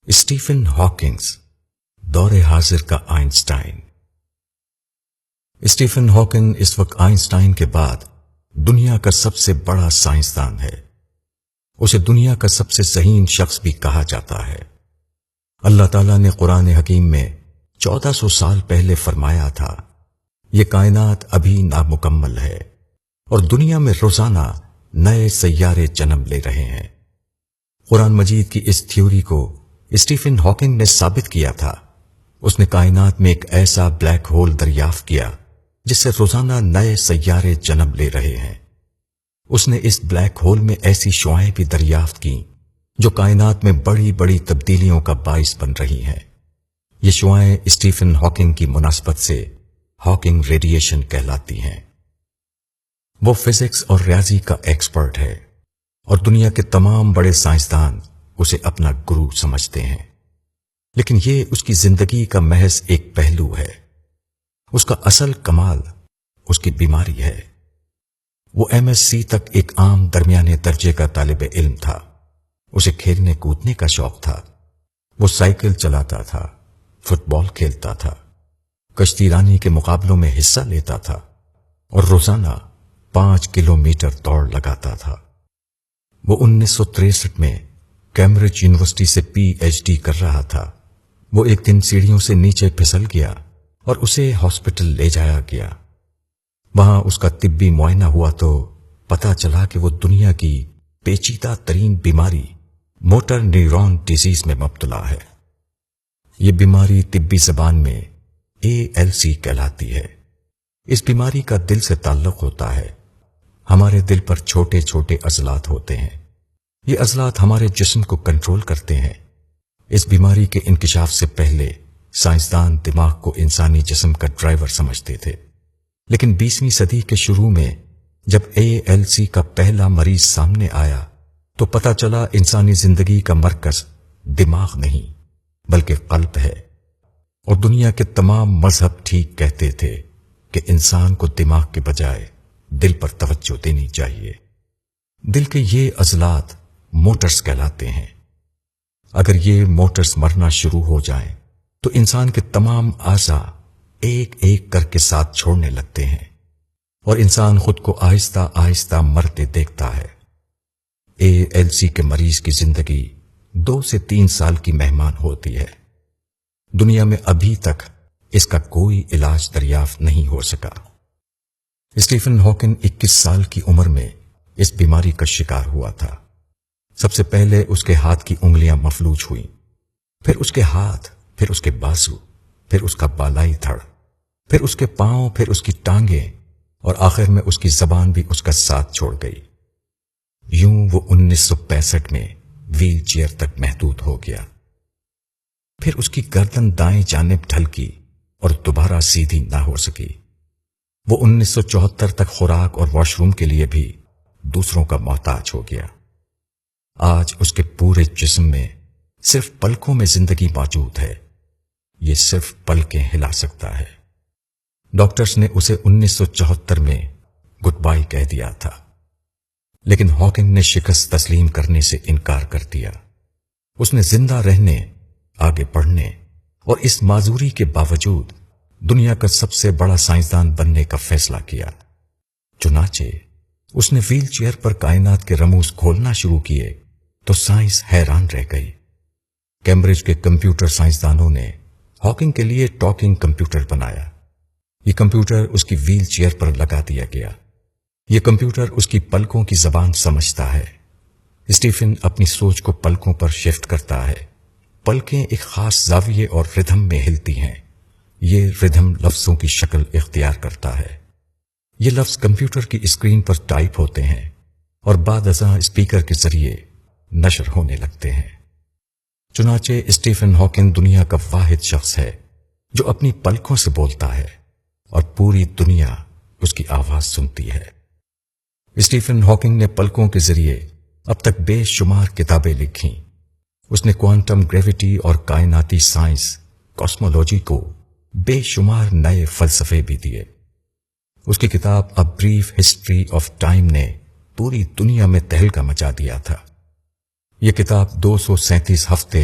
Stephen Hawking's, دور حاضر کا آئنسٹائن۔ اسٹیفن ہاکنگ اس وقت آئنسٹائن کے بعد دنیا کا سب سے بڑا سائنسدان ہے۔ اسے دنیا کا سب سے ذہین شخص بھی کہا جاتا ہے۔ اللہ تعالیٰ نے قرآن حکیم میں 1400 سال پہلے فرمایا تھا، یہ کائنات ابھی نامکمل ہے اور دنیا میں روزانہ نئے سیارے جنم لے رہے ہیں۔ قرآن مجید کی اس تھیوری کو اسٹیفن ہاکنگ نے ثابت کیا تھا۔ اس نے کائنات میں ایک ایسا بلیک ہول دریافت کیا جس سے روزانہ نئے سیارے جنم لے رہے ہیں۔ اس نے اس بلیک ہول میں ایسی شعاعیں بھی دریافت کی جو کائنات میں بڑی بڑی تبدیلیوں کا باعث بن رہی ہیں۔ یہ شعاعیں اسٹیفن ہاکنگ کی مناسبت سے ہاکنگ ریڈیشن کہلاتی ہیں۔ وہ فزکس اور ریاضی کا ایکسپرٹ ہے اور دنیا کے تمام بڑے سائنسدان اسے اپنا گرو سمجھتے ہیں، لیکن یہ اس کی زندگی کا محض ایک پہلو ہے۔ اس کا اصل کمال اس کی بیماری ہے۔ وہ MSc تک ایک عام درمیانے درجے کا طالب علم تھا۔ اسے کھیلنے کودنے کا شوق تھا۔ وہ سائیکل چلاتا تھا، فٹ بال کھیلتا تھا، کشتی رانی کے مقابلوں میں حصہ لیتا تھا اور روزانہ 5 کلومیٹر دوڑ لگاتا تھا۔ وہ 1963 میں کیمبرج یونیورسٹی سے PhD کر رہا تھا۔ وہ ایک دن سیڑھیوں سے نیچے پھسل گیا اور اسے ہاسپٹل لے جایا گیا۔ وہاں اس کا طبی معائنہ ہوا تو پتا چلا کہ وہ دنیا کی پیچیدہ ترین بیماری موٹر نیورون ڈیزیز میں مبتلا ہے۔ یہ بیماری طبی زبان میں ALC کہلاتی ہے۔ اس بیماری کا دل سے تعلق ہوتا ہے۔ ہمارے دل پر چھوٹے چھوٹے عضلات ہوتے ہیں۔ یہ عضلات ہمارے جسم کو کنٹرول کرتے ہیں۔ اس بیماری کے انکشاف سے پہلے سائنسدان دماغ کو انسانی جسم کا ڈرائیور سمجھتے تھے، لیکن 20ویں صدی کے شروع میں جب ALC کا پہلا مریض سامنے آیا تو پتہ چلا انسانی زندگی کا مرکز دماغ نہیں بلکہ قلب ہے، اور دنیا کے تمام مذہب ٹھیک کہتے تھے کہ انسان کو دماغ کے بجائے دل پر توجہ دینی چاہیے۔ دل کے یہ عضلات موٹرز کہلاتے ہیں۔ اگر یہ موٹرز مرنا شروع ہو جائیں تو انسان کے تمام اعضاء ایک ایک کر کے ساتھ چھوڑنے لگتے ہیں اور انسان خود کو آہستہ آہستہ مرتے دیکھتا ہے۔ ALC کے مریض کی زندگی 2 سے 3 سال کی مہمان ہوتی ہے۔ دنیا میں ابھی تک اس کا کوئی علاج دریافت نہیں ہو سکا۔ اسٹیفن ہاکنگ 21 سال کی عمر میں اس بیماری کا شکار ہوا تھا۔ سب سے پہلے اس کے ہاتھ کی انگلیاں مفلوج ہوئیں، پھر اس کے ہاتھ، پھر اس کے بازو، پھر اس کا بالائی دھڑ، پھر اس کے پاؤں، پھر اس کی ٹانگیں اور آخر میں اس کی زبان بھی اس کا ساتھ چھوڑ گئی۔ یوں وہ 1965 میں ویل چیئر تک محدود ہو گیا۔ پھر اس کی گردن دائیں جانب ڈھلکی اور دوبارہ سیدھی نہ ہو سکی۔ وہ 1974 تک خوراک اور واش روم کے لیے بھی دوسروں کا محتاج ہو گیا۔ آج اس کے پورے جسم میں صرف پلکوں میں زندگی موجود ہے۔ یہ صرف پلکیں ہلا سکتا ہے۔ ڈاکٹرز نے اسے 1974 میں گڈ بائی کہہ دیا تھا، لیکن ہاکنگ نے شکست تسلیم کرنے سے انکار کر دیا۔ اس نے زندہ رہنے، آگے بڑھنے اور اس معذوری کے باوجود دنیا کا سب سے بڑا سائنسدان بننے کا فیصلہ کیا۔ چنانچہ اس نے ویل چیئر پر کائنات کے رموز کھولنا شروع کیے تو سائنس حیران رہ گئی۔ کیمبرج کے کمپیوٹر سائنسدانوں نے ہاکنگ کے لیے ٹاکنگ کمپیوٹر بنایا۔ یہ کمپیوٹر اس کی ویل چیئر پر لگا دیا گیا۔ یہ کمپیوٹر اس کی پلکوں کی زبان سمجھتا ہے۔ اسٹیفن اپنی سوچ کو پلکوں پر شفٹ کرتا ہے۔ پلکیں ایک خاص زاویے اور ردھم میں ہلتی ہیں۔ یہ ردھم لفظوں کی شکل اختیار کرتا ہے۔ یہ لفظ کمپیوٹر کی اسکرین پر ٹائپ ہوتے ہیں اور بعد ازاں اسپیکر کے ذریعے نشر ہونے لگتے ہیں۔ چنانچہ اسٹیفن ہاکنگ دنیا کا واحد شخص ہے جو اپنی پلکوں سے بولتا ہے اور پوری دنیا اس کی آواز سنتی ہے۔ اسٹیفن ہاکنگ نے پلکوں کے ذریعے اب تک بے شمار کتابیں لکھیں۔ اس نے کوانٹم گریویٹی اور کائناتی سائنس، کاسمولوجی کو بے شمار نئے فلسفے بھی دیے۔ اس کی کتاب a brief history of time نے پوری دنیا میں تہلکہ مچا دیا تھا۔ یہ کتاب 237 ہفتے